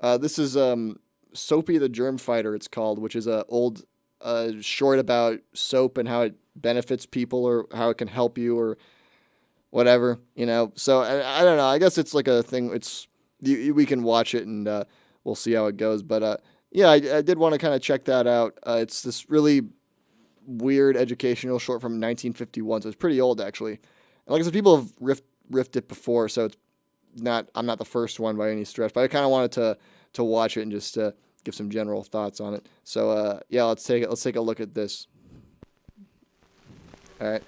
This is Soapy the Germ Fighter, it's called, which is a old short about soap and how it benefits people or how it can help you or whatever, you know. So I don't know. I guess it's like a thing. We can watch it and we'll see how it goes. But yeah, I did want to kind of check that out. It's this really weird educational short from 1951, so it's pretty old actually. And like I said, people have riffed it before, so it's not. I'm not the first one by any stretch, but I kind of wanted to watch it and just give some general thoughts on it. So yeah, let's take a look at this. All right.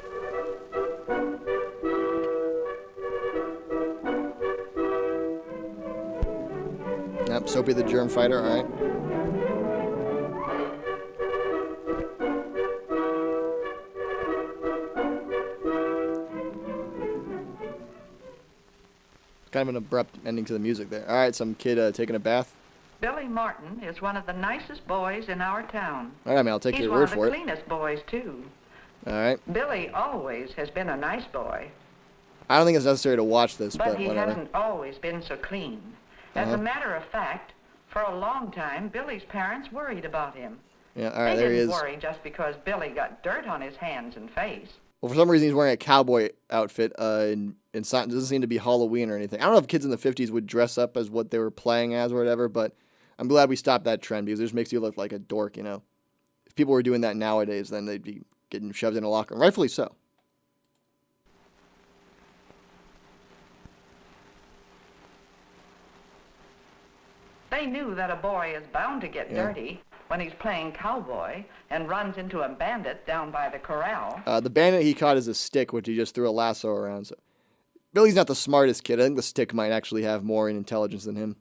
Yep, Soapy the Germ Fighter. All right. Kind of an abrupt ending to the music there. All right, some kid taking a bath. Billy Martin is one of the nicest boys in our town. All right, I mean, I'll take your word for it. He's one of the cleanest boys, too. All right. Billy always has been a nice boy. I don't think it's necessary to watch this, but he whatever. hasn't always been so clean. As a matter of fact, for a long time, Billy's parents worried about him. Yeah, all right, there he is. They didn't worry just because Billy got dirt on his hands and face. Well, for some reason, he's wearing a cowboy outfit, and it doesn't seem to be Halloween or anything. I don't know if kids in the 50s would dress up as what they were playing as or whatever, but I'm glad we stopped that trend because it just makes you look like a dork, you know. If people were doing that nowadays, then they'd be getting shoved in a locker room. Rightfully so. They knew that a boy is bound to get dirty when he's playing cowboy and runs into a bandit down by the corral. The bandit he caught is a stick, which he just threw a lasso around. So Billy's not the smartest kid. I think the stick might actually have more in intelligence than him.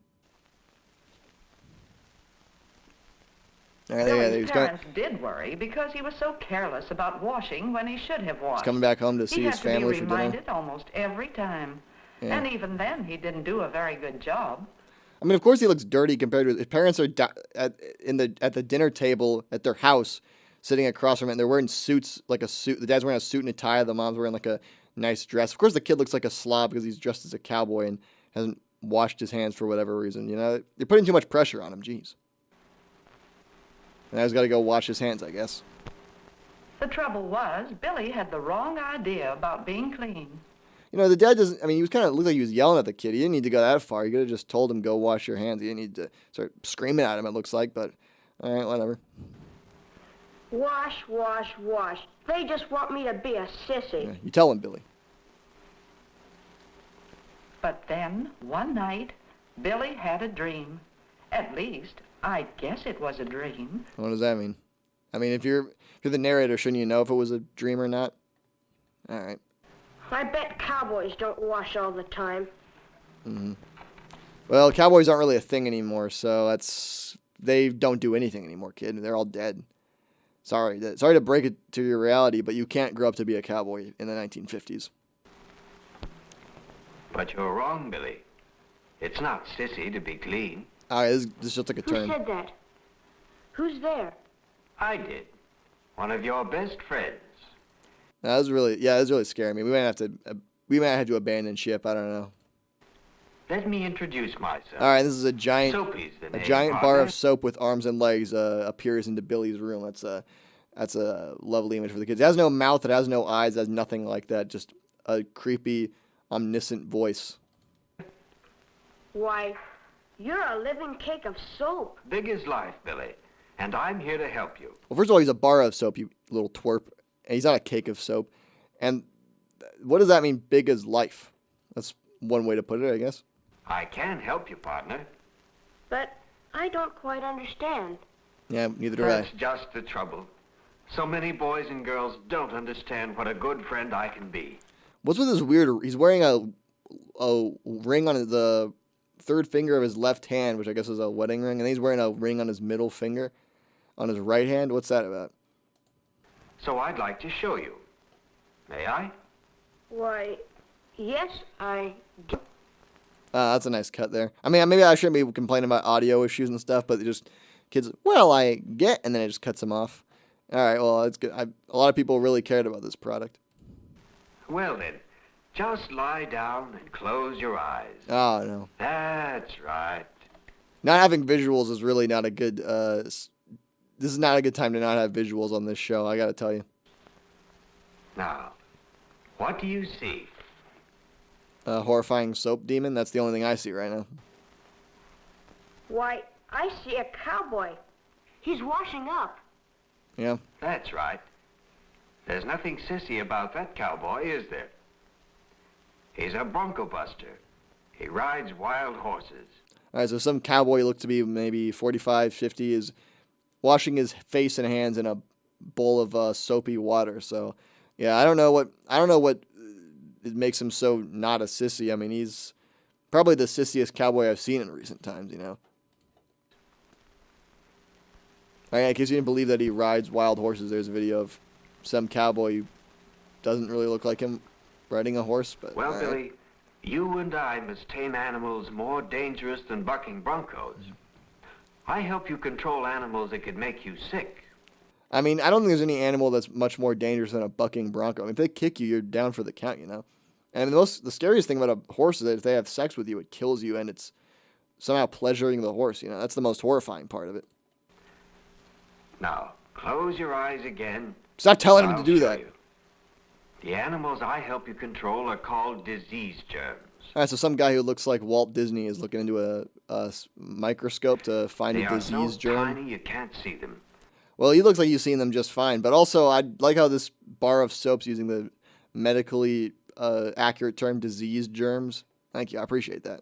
All right, Billy's parents did worry because he was so careless about washing when he should have washed. He's coming back home to see his family for dinner. He had to be reminded almost every time. Yeah. And even then, he didn't do a very good job. I mean, of course he looks dirty compared to his parents are at the dinner table at their house, sitting across from it, and they're wearing suits, like a suit. The dad's wearing a suit and a tie. The mom's wearing like a nice dress. Of course, the kid looks like a slob because he's dressed as a cowboy and hasn't washed his hands for whatever reason. You know, you're putting too much pressure on him. Jeez. Now he's got to go wash his hands, I guess. The trouble was, Billy had the wrong idea about being clean. You know, the dad doesn't, I mean, he was kind of looked like he was yelling at the kid. He didn't need to go that far. He could have just told him, go wash your hands. He didn't need to start screaming at him, it looks like, but all right, whatever. Wash, wash, wash. They just want me to be a sissy. Yeah, you tell him, Billy. But then, one night, Billy had a dream. At least, I guess it was a dream. What does that mean? I mean, if you're the narrator, shouldn't you know if it was a dream or not? All right. I bet cowboys don't wash all the time. Mm-hmm. Well, cowboys aren't really a thing anymore, so they don't do anything anymore, kid. They're all dead. Sorry to break it to your reality, but you can't grow up to be a cowboy in the 1950s. But you're wrong, Billy. It's not sissy to be clean. All right, this just took a turn. Who said that? Who's there? I did. One of your best friends. That was really scaring me. We might have to abandon ship. I don't know. Let me introduce myself. All right, this is a giant Soapy's bar of soap with arms and legs appears into Billy's room. That's a lovely image for the kids. It has no mouth. It has no eyes. It has nothing like that. Just a creepy, omniscient voice. Why, you're a living cake of soap. Big as life, Billy. And I'm here to help you. Well, first of all, he's a bar of soap, you little twerp. And he's not a cake of soap. And what does that mean, big as life? That's one way to put it, I guess. I can help you, partner. But I don't quite understand. Yeah, neither do I. That's just the trouble. So many boys and girls don't understand what a good friend I can be. What's with this weird... He's wearing a ring on the third finger of his left hand, which I guess is a wedding ring. And then he's wearing a ring on his middle finger on his right hand. What's that about? So I'd like to show you. May I? Why, yes, I do. That's a nice cut there. I mean, maybe I shouldn't be complaining about audio issues and stuff, but just kids, well, I get, and then it just cuts them off. All right, well, it's good. A lot of people really cared about this product. Well, then, just lie down and close your eyes. Oh, no. That's right. Not having visuals is really not a good. This is not a good time to not have visuals on this show. I gotta tell you. Now, what do you see? A horrifying soap demon. That's the only thing I see right now. Why, I see a cowboy. He's washing up. Yeah. That's right. There's nothing sissy about that cowboy, is there? He's a bronco buster. He rides wild horses. All right. So some cowboy looked to be maybe 45, 50 is washing his face and hands in a bowl of soapy water. So, yeah, I don't know what it makes him so not a sissy. I mean, he's probably the sissiest cowboy I've seen in recent times. You know. In case you didn't believe that he rides wild horses, there's a video of some cowboy who doesn't really look like him riding a horse. But Well, all right. Billy, you and I must tame animals more dangerous than bucking broncos. I help you control animals that could make you sick. I mean, I don't think there's any animal that's much more dangerous than a bucking bronco. I mean, if they kick you, you're down for the count, you know. And the scariest thing about a horse is that if they have sex with you, it kills you, and it's somehow pleasuring the horse. You know, that's the most horrifying part of it. Now, close your eyes again. Stop telling him to I'll do show that. you. The animals I help you control are called disease germs. All right, so some guy who looks like Walt Disney is looking into a microscope to find They a are so disease germ. tiny you can't see them. Well, he looks like you've seen them just fine. But also, I like how this bar of soap's using the medically accurate term disease germs. Thank you. I appreciate that.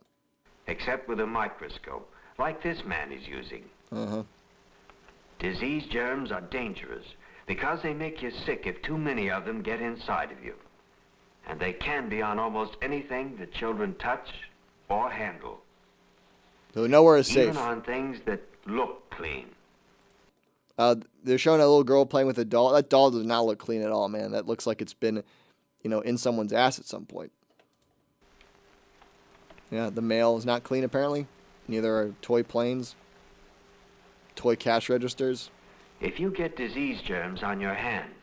Except with a microscope, like this man is using. Uh-huh. Disease germs are dangerous because they make you sick if too many of them get inside of you. And they can be on almost anything that children touch or handle. So nowhere is Even safe. on things that look clean. They're showing a little girl playing with a doll. That doll does not look clean at all, man. That looks like it's been, in someone's ass at some point. Yeah, the mail is not clean apparently. Neither are toy planes, toy cash registers. If you get disease germs on your hands,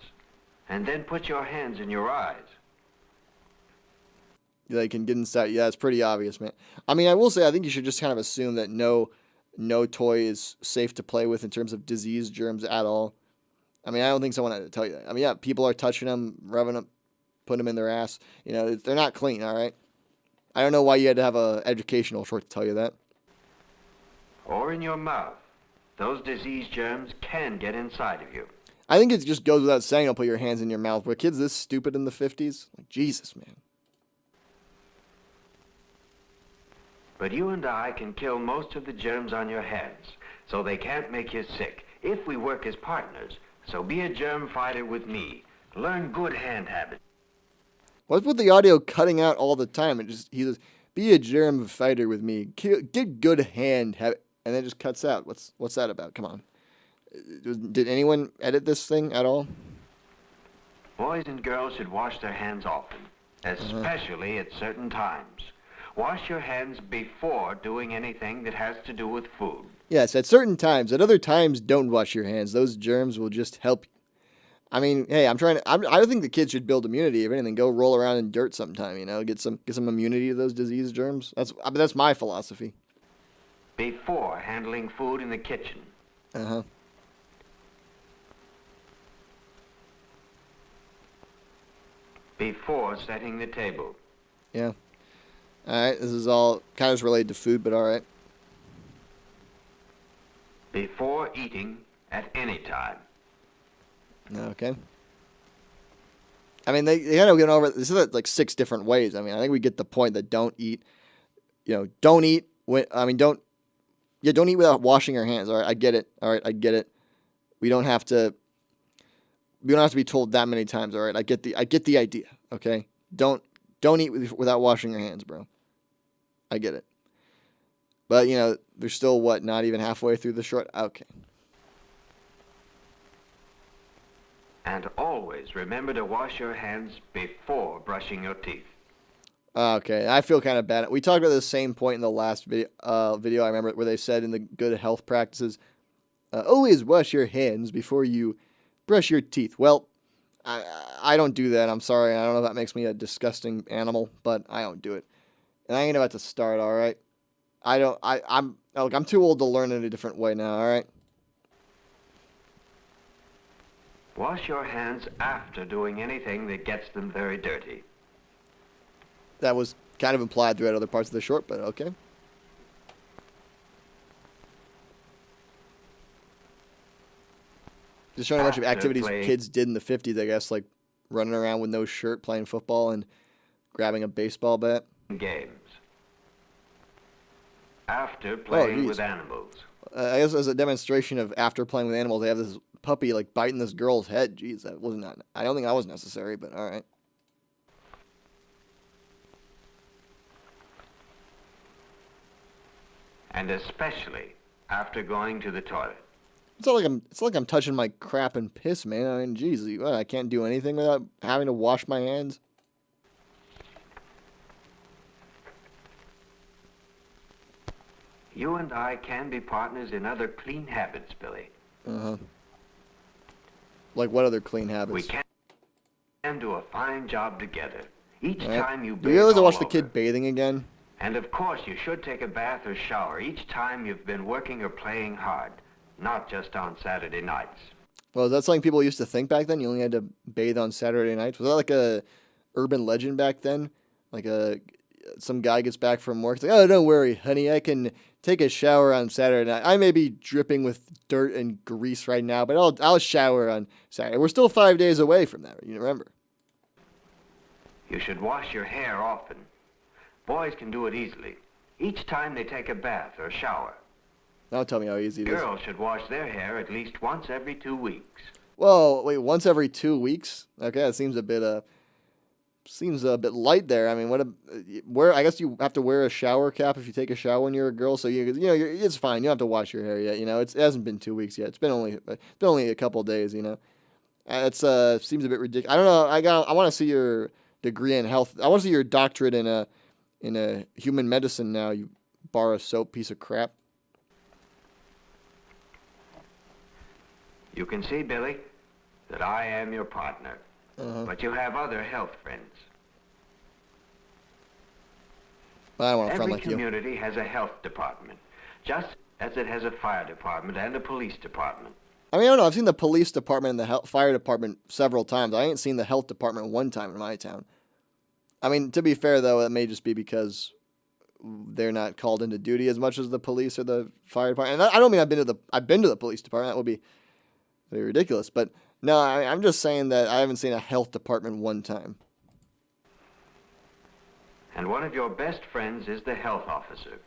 and then put your hands in your eyes, They can get inside. Yeah, it's pretty obvious, man. I mean, I will say, I think you should just kind of assume that no toy is safe to play with in terms of disease germs at all. I mean, I don't think someone had to tell you that. I mean, yeah, people are touching them, rubbing them, putting them in their ass. They're not clean, all right? I don't know why you had to have a educational short to tell you that. or in your mouth, those disease germs can get inside of you. I think it just goes without saying, don't put your hands in your mouth. Were kids this stupid in the 50s? Like, Jesus, man. But you and I can kill most of the germs on your hands, so they can't make you sick, if we work as partners. So be a germ fighter with me. Learn good hand habits. What's with the audio cutting out all the time? He says, be a germ fighter with me. Get good hand habit. And then it just cuts out. What's that about? Come on. Did anyone edit this thing at all? Boys and girls should wash their hands often, especially at certain times. Wash your hands before doing anything that has to do with food. Yes, at certain times. At other times, don't wash your hands. Those germs will just help you. I mean, hey, I don't think the kids should build immunity. If anything, go roll around in dirt sometime. Get some immunity to those disease germs. That's my philosophy. Before handling food in the kitchen. Uh-huh. Before setting the table. Yeah. All right. This is all kind of related to food, but all right. Before eating at any time. Okay. I mean, they kind of get over this is like 6 different ways. I mean, I think we get the point that don't eat. Don't eat when. I mean, don't eat without washing your hands. All right, I get it. All right, I get it. We don't have to be told that many times. All right, I get the idea. Okay, don't eat without washing your hands, bro. I get it. But they're still not even halfway through the short. Okay. And always remember to wash your hands before brushing your teeth. Okay, I feel kind of bad. We talked about the same point in the last video. I remember where they said in the good health practices, always wash your hands before you brush your teeth. Well, I don't do that. I'm sorry. I don't know if that makes me a disgusting animal, but I don't do it. And I ain't about to start. All right. I don't. I'm too old to learn in a different way now. All right. Wash your hands after doing anything that gets them very dirty. That was kind of implied throughout other parts of the short, but okay. Just showing a bunch of After activities playing kids did in the 50s, I guess, like running around with no shirt, playing football, and grabbing a baseball bat. games. After Oh, playing with geez. animals. I guess as a demonstration of after playing with animals, they have this puppy like biting this girl's head. Jeez, that was not. I don't think that was necessary, but all right. And especially after going to the toilet. It's like I'm touching my crap and piss, man. I mean, geez, what, I can't do anything without having to wash my hands. You and I can be partners in other clean habits, Billy. Uh-huh. Like what other clean We habits? can do a fine job together. Each All right. time you Do bathe you realize I all watched the over. kid bathing again? And of course, you should take a bath or shower each time you've been working or playing hard, not just on Saturday nights. Well, is that something people used to think back then? You only had to bathe on Saturday nights? Was that like a urban legend back then? Like some guy gets back from work, it's like, oh, don't worry, honey, I can take a shower on Saturday night. I may be dripping with dirt and grease right now, but I'll shower on Saturday. We're still 5 days away from that. You remember? You should wash your hair often. Boys can do it easily, each time they take a bath or shower. Don't tell me how easy it is. Girls should wash their hair at least once every 2 weeks. Whoa, wait, once every 2 weeks? Okay, that seems a bit light there. I mean, I guess you have to wear a shower cap if you take a shower when you're a girl. So it's fine. You don't have to wash your hair yet. It hasn't been 2 weeks yet. It's been only a couple days. It's seems a bit ridiculous. I don't know. I want to see your degree in health. I want to see your doctorate in a human medicine. Now you bar a soap piece of crap. You can see, Billy, that I am your partner. Uh-huh. But you have other health friends. I don't want a friend Every like you. community has a health department, just as it has a fire department and a police department. I mean, I don't know. I've seen the police department and the fire department several times. I ain't seen the health department one time in my town. I mean, to be fair, though, it may just be because they're not called into duty as much as the police or the fire department. And I don't mean I've been to the police department. That would be very ridiculous. But no, I'm just saying that I haven't seen a health department one time. And one of your best friends is the health officer.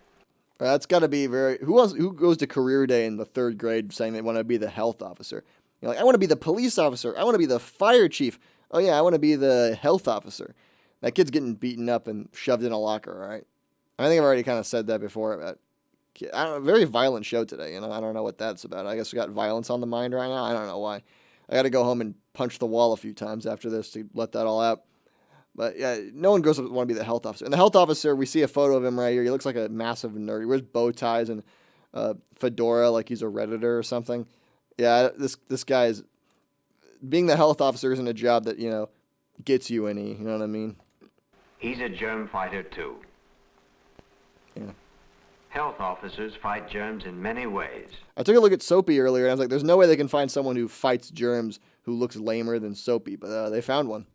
That's got to be who goes to career day in the 3rd grade saying they want to be the health officer? You're like, I want to be the police officer. I want to be the fire chief. Oh yeah, I want to be the health officer. That kid's getting beaten up and shoved in a locker, all right? I think I've already kind of said that before about very violent show today, I don't know what that's about. I guess we got violence on the mind right now. I don't know why. I got to go home and punch the wall a few times after this to let that all out. But yeah, no one goes to want to be the health officer. And the health officer, we see a photo of him right here. He looks like a massive nerd. He wears bow ties and fedora like he's a Redditor or something. Yeah, this guy's being the health officer isn't a job that, gets you any, you know what I mean? He's a germ fighter, too. Yeah. Health officers fight germs in many ways. I took a look at Soapy earlier, and I was like, there's no way they can find someone who fights germs who looks lamer than Soapy, but they found one.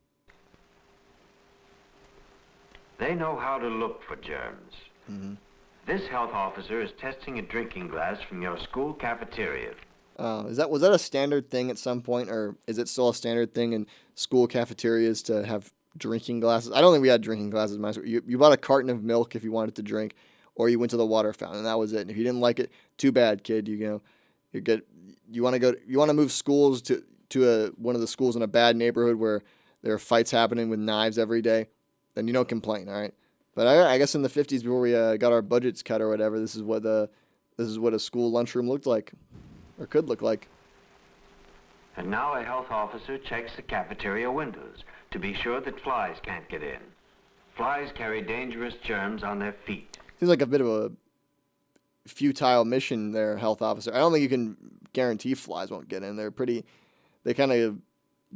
They know how to look for germs. Mm-hmm. This health officer is testing a drinking glass from your school cafeteria. Was that a standard thing at some point, or is it still a standard thing in school cafeterias to have drinking glasses? I don't think we had drinking glasses in my school. You bought a carton of milk if you wanted to drink, or you went to the water fountain, and that was it. And if you didn't like it, too bad, kid. You want to move schools to one of the schools in a bad neighborhood where there are fights happening with knives every day, then you don't complain, all right? But I guess in the 50s, before we got our budgets cut or whatever, this is what a school lunchroom looked like, or could look like. And now a health officer checks the cafeteria windows to be sure that flies can't get in. Flies carry dangerous germs on their feet. Seems like a bit of a futile mission there, health officer. I don't think you can guarantee flies won't get in. They kind of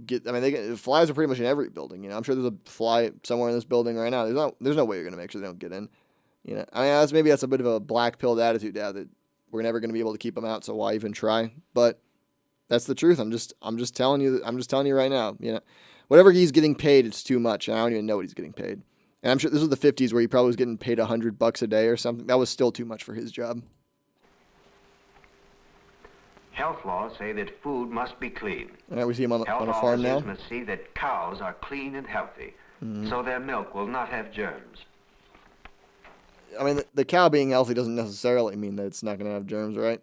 get. I mean, flies are pretty much in every building. I'm sure there's a fly somewhere in this building right now. There's no way you're gonna make sure they don't get in. You know, I mean, maybe that's a bit of a black-pilled attitude now that we're never going to be able to keep him out, so why even try? But that's the truth. I'm just telling you. I'm just telling you right now. You know, whatever he's getting paid, it's too much. And I don't even know what he's getting paid. And I'm sure this was the 50s where he probably was getting paid $100 a day or something. That was still too much for his job. Health laws say that food must be clean. All right, we see him on Health a farm now. officers must see that cows are clean and healthy, so their milk will not have germs. I mean, the cow being healthy doesn't necessarily mean that it's not going to have germs, right?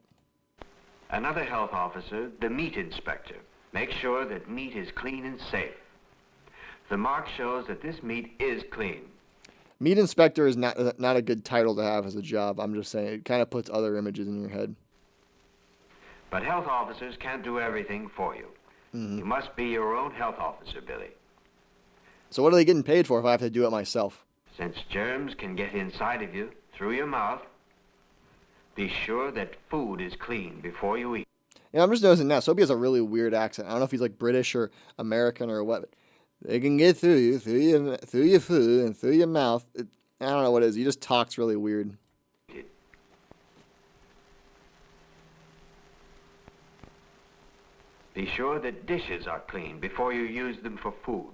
Another health officer, the meat inspector, makes sure that meat is clean and safe. The mark shows that this meat is clean. Meat inspector is not a good title to have as a job. I'm just saying it kind of puts other images in your head. But health officers can't do everything for you. You must be your own health officer, Billy. So what are they getting paid for if I have to do it myself? Since germs can get inside of you through your mouth, be sure that food is clean before you eat. Yeah, I'm just noticing now. Soapy has a really weird accent. I don't know if he's like British or American or what. But they can get through you, through your food and through your mouth. I don't know what it is. He just talks really weird. Be sure that dishes are clean before you use them for food.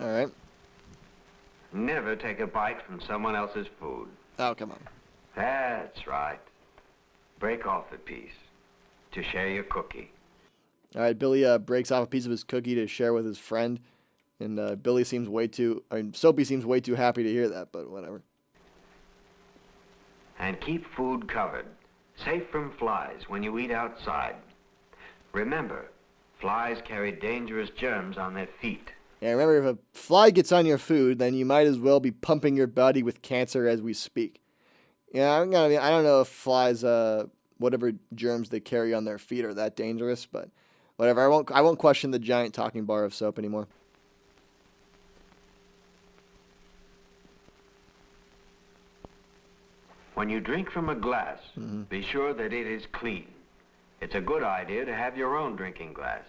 All right. Never take a bite from someone else's food. Oh, come on. That's right. Break off a piece to share your cookie. All right, Billy breaks off a piece of his cookie to share with his friend. And Soapy seems way too happy to hear that, but whatever. And keep food covered, safe from flies when you eat outside. Remember, flies carry dangerous germs on their feet. Yeah, remember, if a fly gets on your food, then you might as well be pumping your body with cancer as we speak. Yeah, I don't know if flies, whatever germs they carry on their feet are that dangerous, but whatever. I won't question the giant talking bar of soap anymore. When you drink from a glass, be sure that it is clean. It's a good idea to have your own drinking glass.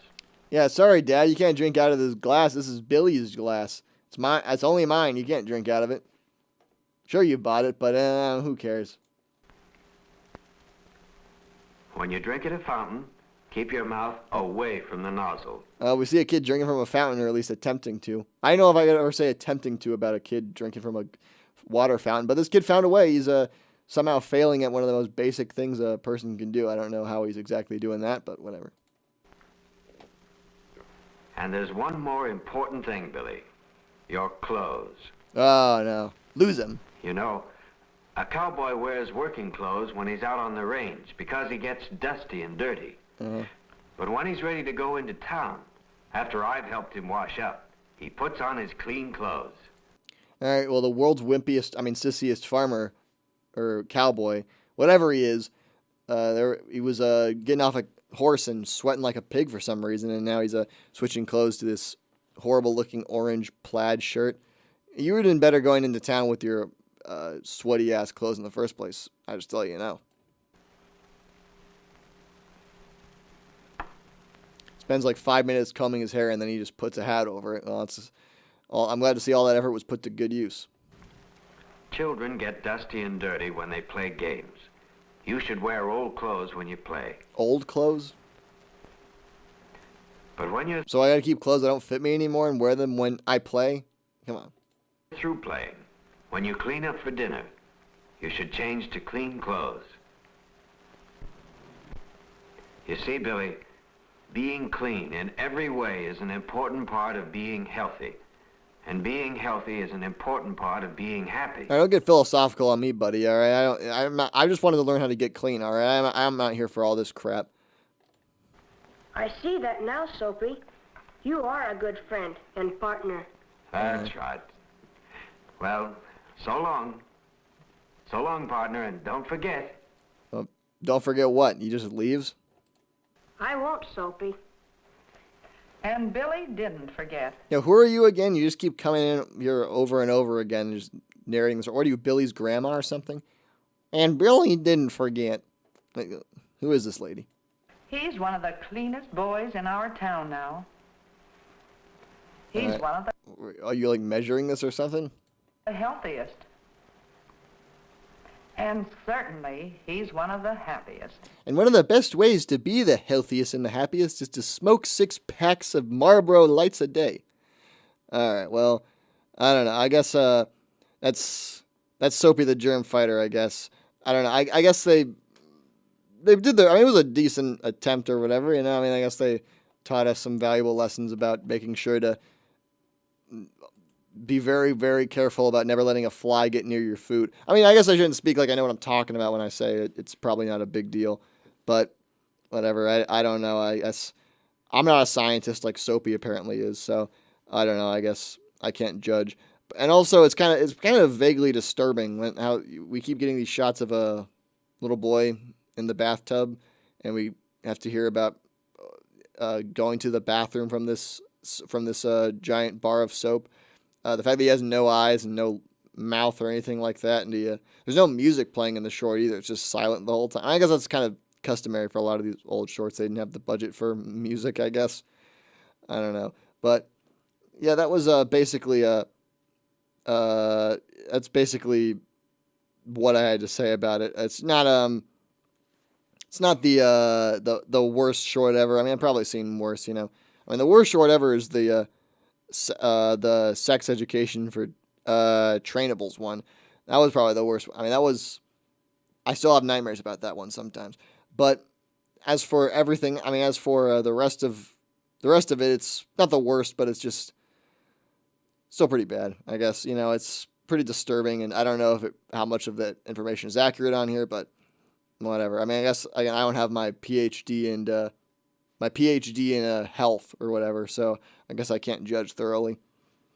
Yeah, sorry, Dad, you can't drink out of this glass. This is Billy's glass. It's mine. It's only mine. You can't drink out of it. Sure, you bought it, but who cares? When you drink at a fountain, keep your mouth away from the nozzle. We see a kid drinking from a fountain, or at least attempting to. I don't know if I could ever say attempting to about a kid drinking from a water fountain, but this kid found a way. He's somehow failing at one of the most basic things a person can do. I don't know how he's exactly doing that, but whatever. And there's one more important thing, Billy. Your clothes. Oh, no. Lose him. You know, a cowboy wears working clothes when he's out on the range because he gets dusty and dirty. But when he's ready to go into town, after I've helped him wash up, he puts on his clean clothes. All right, well, the world's sissiest farmer, or cowboy, whatever he is, he was getting off a horse and sweating like a pig for some reason, and now he's switching clothes to this horrible-looking orange plaid shirt. You would have been better going into town with your sweaty-ass clothes in the first place. I just tell you now. Spends like 5 minutes combing his hair, and then he just puts a hat over it. Well, I'm glad to see all that effort was put to good use. Children get dusty and dirty when they play games. You should wear old clothes when you play. Old clothes? But when you're So I gotta keep clothes that don't fit me anymore and wear them when I play? Come on. through playing, when you clean up for dinner, you should change to clean clothes. You see, Billy, being clean in every way is an important part of being healthy. And being healthy is an important part of being happy. All right, don't get philosophical on me, buddy. All right, I just wanted to learn how to get clean. All right, I'm not here for all this crap. I see that now, Soapy. You are a good friend and partner. That's right. Well, so long. So long, partner, and don't forget. Don't forget what? He just leaves? I won't, Soapy. And Billy didn't forget. Yeah, who are you again? You just keep coming in here over and over again, just narrating this. What are you, Billy's grandma or something? And Billy didn't forget. Like, who is this lady? He's one of the cleanest boys in our town now. He's Alright. one of the Are you like measuring this or something? healthiest. And certainly, he's one of the happiest. And one of the best ways to be the healthiest and the happiest is to smoke 6 packs of Marlboro Lights a day. All right, well, I don't know. I guess that's Soapy the Germ Fighter. I guess I don't know. I guess they did their. I mean, it was a decent attempt or whatever. You know, I mean, I guess they taught us some valuable lessons about making sure to be very, very careful about never letting a fly get near your food. I mean, I guess I shouldn't speak like I know what I'm talking about when I say it. It's probably not a big deal, but whatever. I don't know. I guess I'm not a scientist like Soapy apparently is, so I don't know. I guess I can't judge. And also, it's kind of vaguely disturbing when how we keep getting these shots of a little boy in the bathtub, and we have to hear about going to the bathroom from this giant bar of soap. The fact that he has no eyes and no mouth or anything like that, and there's no music playing in the short either. It's just silent the whole time. I guess that's kind of customary for a lot of these old shorts. They didn't have the budget for music, I guess. I don't know, but yeah, that was basically that's basically what I had to say about it. It's not the worst short ever. I mean, I've probably seen worse. You know, I mean, the worst short ever is the sex education for trainables one. That was probably the worst. I mean, I still have nightmares about that one sometimes. But as for everything, I mean, as for the rest of it, it's not the worst, but it's just still pretty bad. I guess you know it's pretty disturbing, and I don't know how much of that information is accurate on here, but whatever. I mean, I guess I don't have my PhD in health or whatever, so I guess I can't judge thoroughly.